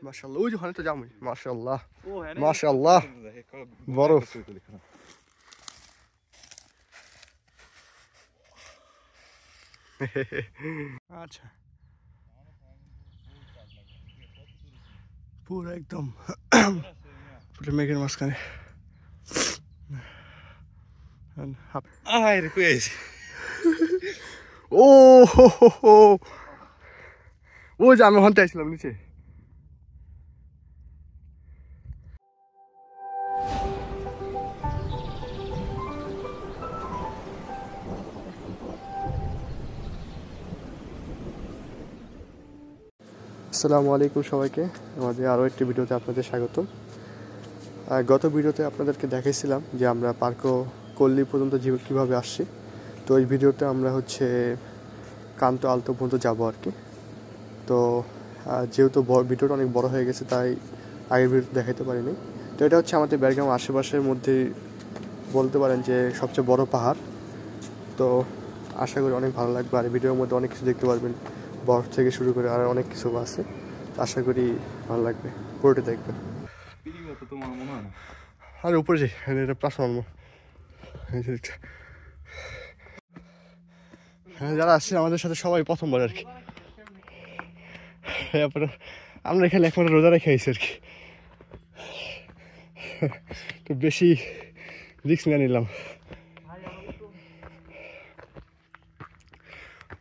মাশাআল্লাহ ওই যে ওখানে তো যামই মাশাআল্লাহ মাশাআল্লাহ বরফ আচ্ছা পুরো একদম পুরো মেঘের মাঝখানে ও ওই যে আমি ওখানটা আসছিলাম নিচে আসসালামু আলাইকুম সবাইকে আমাদের আরও একটি ভিডিওতে আপনাদের স্বাগতম। গত ভিডিওতে আপনাদেরকে দেখাইছিলাম যে আমরা পার্কো কল্লি পর্যন্ত কীভাবে আসছি। তো এই ভিডিওতে আমরা কান্ত আলতো পর্যন্ত যাবো আর কি। তো যেহেতু ভিডিওটা অনেক বড় হয়ে গেছে তাই আগের ভিডিওতে দেখাইতে পারিনি। তো এটা হচ্ছে আমাদের বেড়গ্রাম আশেপাশের মধ্যেই বলতে পারেন যে সবচেয়ে বড় পাহাড়। তো আশা করি অনেক ভালো লাগবে আর ভিডিওর মধ্যে অনেক কিছু দেখতে পারবেন, বরফ থেকে শুরু করে আর অনেক কিছু আছে। আশা করি ভালো লাগবে, পুরোটা দেখবেন। আর উপরে যাই, এটা পার্সোনাল যারা আসছে আমাদের সাথে সবাই প্রথমবার আর কি। তারপরে আমরা এখানে একমাত্র রোজা রেখে আইছি আর কি, তো বেশি রিস্ক নিয়ে নিলাম।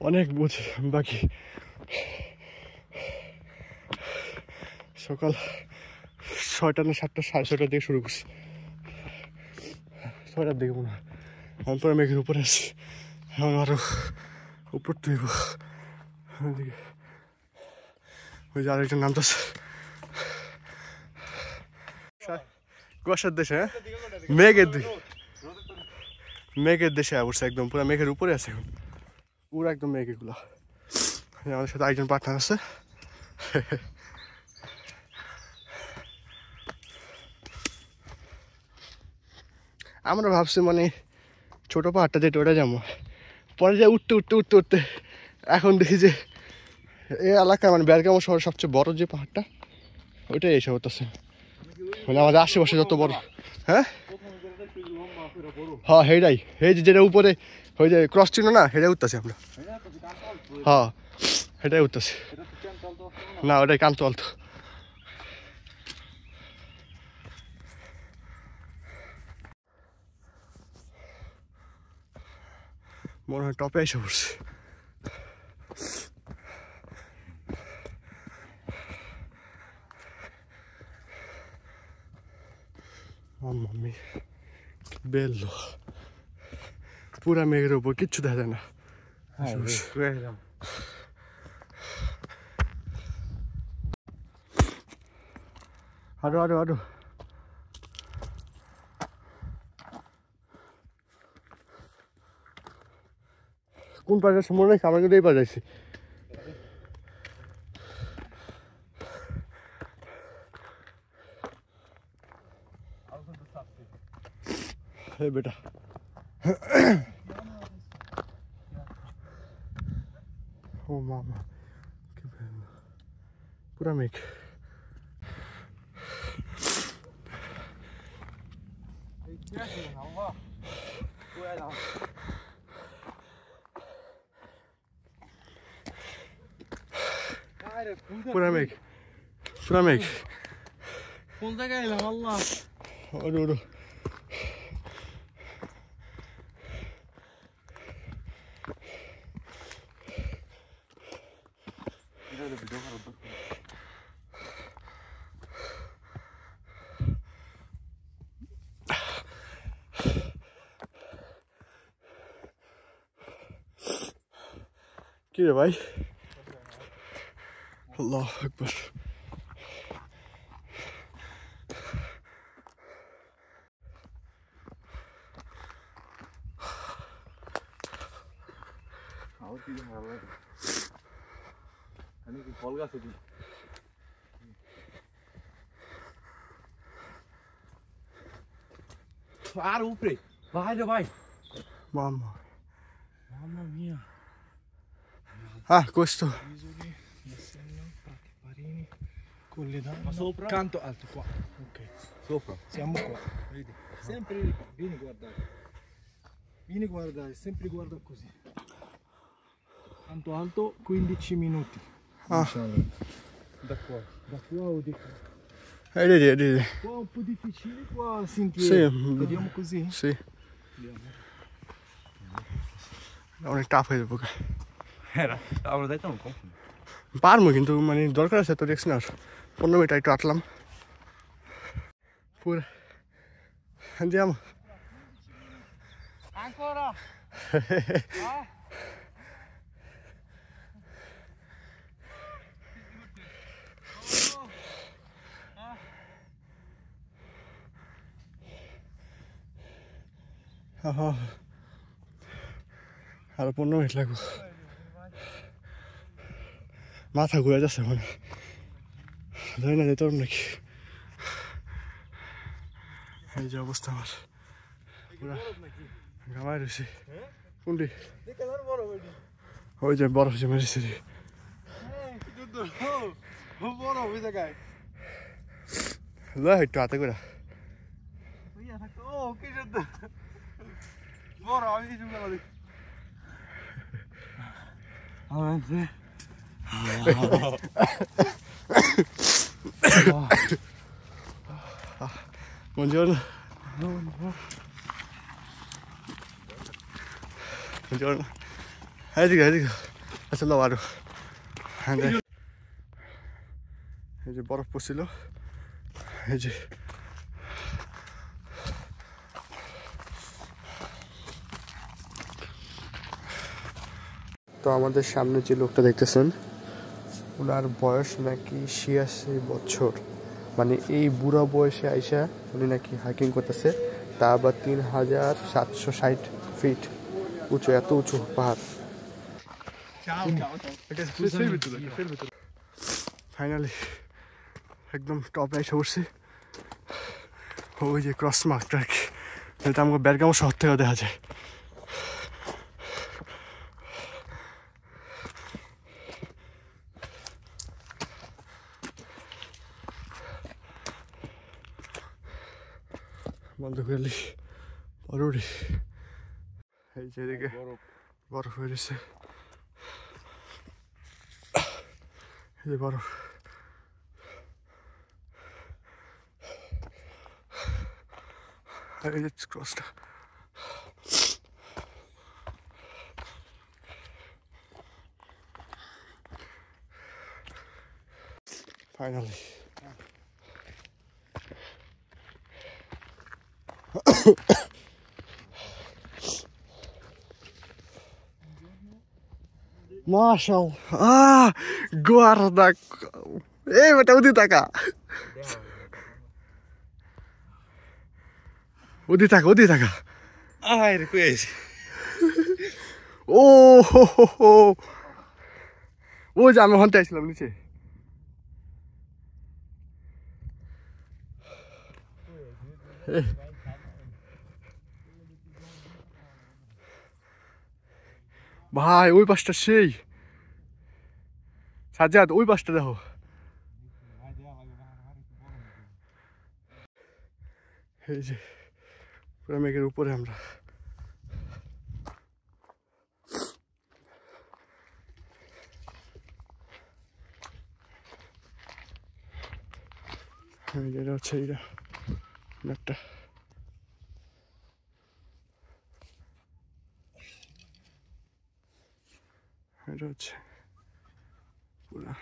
অনেক বাকি, সকাল 6টা না 7টা, 6:30 দিকে শুরু করছি, 6টার দিকে মনে হয়। আমি পরে মেঘের উপরে আছি, এখন আরো উপর তুইব। ওই যে আরেকজন নামতেছে কুয়াশার দেশে, মেঘের দেশে অবশ্য একদম পুরো মেঘের উপরে আছে এখন, পুরো একদম মেঘ এগুলো। আমাদের সাথে আরেকজন পার্টনার আছে। আমরা ভাবছি ছোটো পাহাড়টা যেটা ওটা যাবো, পরে যা উঠতে এখন দেখি যে এই এলাকায় বেড়গ্রাম শহরের সবচেয়ে বড় যে পাহাড়টা ওইটাই এসে হতেছে। আমাদের আশেপাশে যত বড়, হ্যাঁ হ্যাঁ হেটাই, এই যেটা উপরে ওই যে ক্রস চিহ্ন না, হেটাই উঠতেছি আমরা। হ্যাঁ হেটাই উঠতেছি, না ওটাই কান্ত আলতো। মনে হয় টপে এসে পড়ছে। মাম্মি বেল্লো পুরা মেঘের উপর কিচ্ছু দেখা যায় না। আরো আরো আরো কোন পাশে যাচ্ছে মনে হয়, আমরা কিন্তু এই পাশে যাচ্ছি। বেটা ও মামা পুরা মেঘ। পুরা মেঘ কোন জায়গায় এলাম আল্লাহ। ওরো ওরো কি রে ভাই, আল্লাহু আকবার। আর উপরে ভাই রে ভাই, মামা হ্যাঁ কষ্ট Colli Ma sopra? canto alto qua. Ok, Sopra. siamo qua. Vedi? Sempre di qua. Vieni a guardare. Vieni a guardare, sempre guarda così. Canto alto 15 minuti. Inshallah. Da qua. Da qua o di qua. Vedi. Qua è un po' difficile, qua sentiero. Sì. Vediamo così. Sì, অনেক tough হয়ে যাবো আমরা যাইতাম কখন? পারবো কিন্তু মানে দরকার আছে তো রিস্ক না 15 মিনিট একটু আটলাম পুরো andiamo Ancora? আরো 15 মিনিট লাগবে মাথা ঘুরে যাচ্ছে মানে ধরে না যেতে পারবো নাকি এই যে অবস্থা আমার পুরা ঘামায় রয়েছে কোনটি ওই যে বরফ জমে রয়েছে একটু হাতে করে Buongiorno. Buongiorno. Dico. Adesso lo vado. এই যে বরফ পড়ছিল এই যে তো আমাদের সামনে যে লোকটা দেখতেছেন ওনার বয়স নাকি 86 বছর মানে এই বুড়া বয়সে আইসা উনি নাকি হাইকিং করতেছে তা আবার 3760 ফিট উঁচু এত উঁচু পাহাড় ফাইনালি একদম টপে এসে উঠছি ওই যে ক্রস মার্কটা আর কি যেটা আমাকে বেরগামো শহর থেকেও দেখা যায় বন্ধ করলি বরফ এই যে এদিকে বরফ হয়ে গেছে এই যে বরফ এই যে ক্রসটা finally Marshall, guarda, ma te udita ka? Udita ka? Ai, riquesi. Oh, ওই যে আমি ওখানটা আসছিলাম নিচে ভাই ওই পাশটা সেই সাজ্জাদ ওই পাশটা দেখো এই যে পুরো মেঘের উপরে আমরা এটা হচ্ছে এইটা একটা এটা হচ্ছে পুরা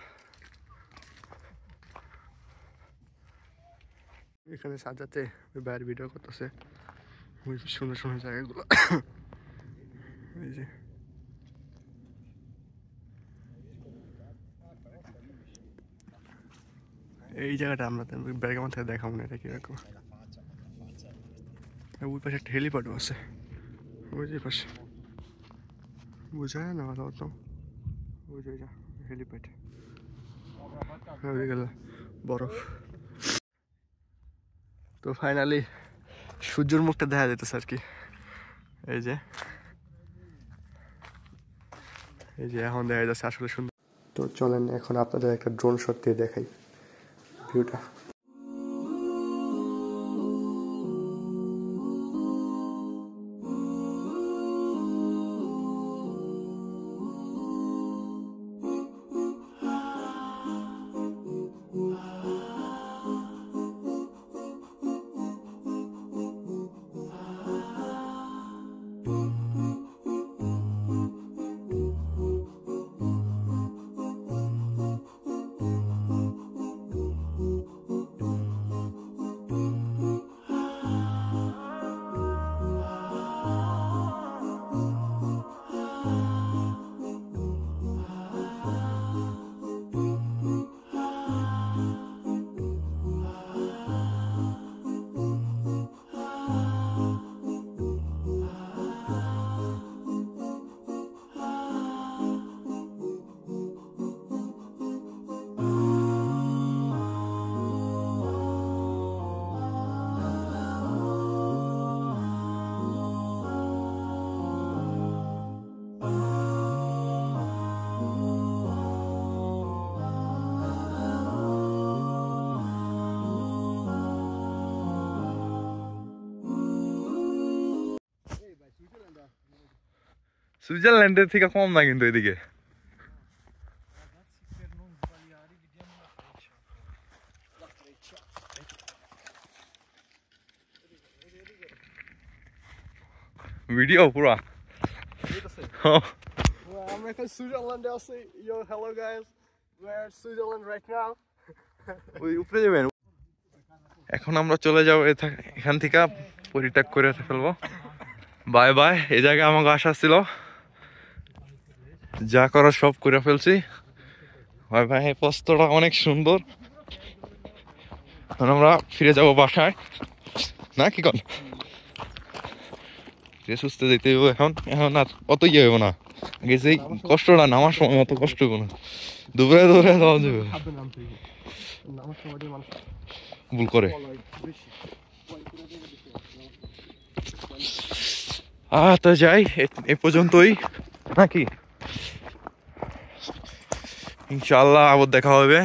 এখানে সাজাতে বাইরে ভিডিও করতেছে ওই সুন্দর সুন্দর জায়গাগুলো এই যে এই জায়গাটা আমরা বেরগাম থেকে দেখাবো না এটা কিরকম ওই পাশে একটা হেলিপ্যাডও আছে ওই যে পাশে বোঝা যায় না ভালো মতো ওই যে হেলিপ্যাড গেল বরফ তো ফাইনালি সূর্যের মুখটা দেখা যেতেছে আর কি এই যে এখন দেখা যাচ্ছে আসলে সুন্দর তো চলেন এখন আপনাদের একটা ড্রোন শট দিয়ে দেখাই ভিউটা। সুইজারল্যান্ডের থেকে কম না কিন্তু এদিকে। Per non sbagliare, vediamo la freccia. La freccia. Video পুরা। আমরা এখন সুইজারল্যান্ডে আছি। Yo, hello guys. We're at Switzerland right now. ওই উপরে যাবেন। এখন আমরা চলে যাবো এখান থেকে, পরিত্যাগ করে ফেলবো। Bye bye. এই জায়গায় আমাকে আসা ছিল, যা করার সব করে ফেলছি। Bye bye. এই পোস্তটা অনেক সুন্দর। এখন আমরা ফিরে যাব বাসায়, না কি কন? সুস্থ যেতে হবে এখন। এখন আর অত ইয়ে হইব না, আগে সেই কষ্টটা নামার সময় অত কষ্ট হইব না। দুপুরে দুপুরে যাওয়া যাবে, আমার সময়টি মানুষ ভুল করে। তো যাই, এ পর্যন্তই নাকি? ইনশাআল্লাহ আবার দেখা হবে।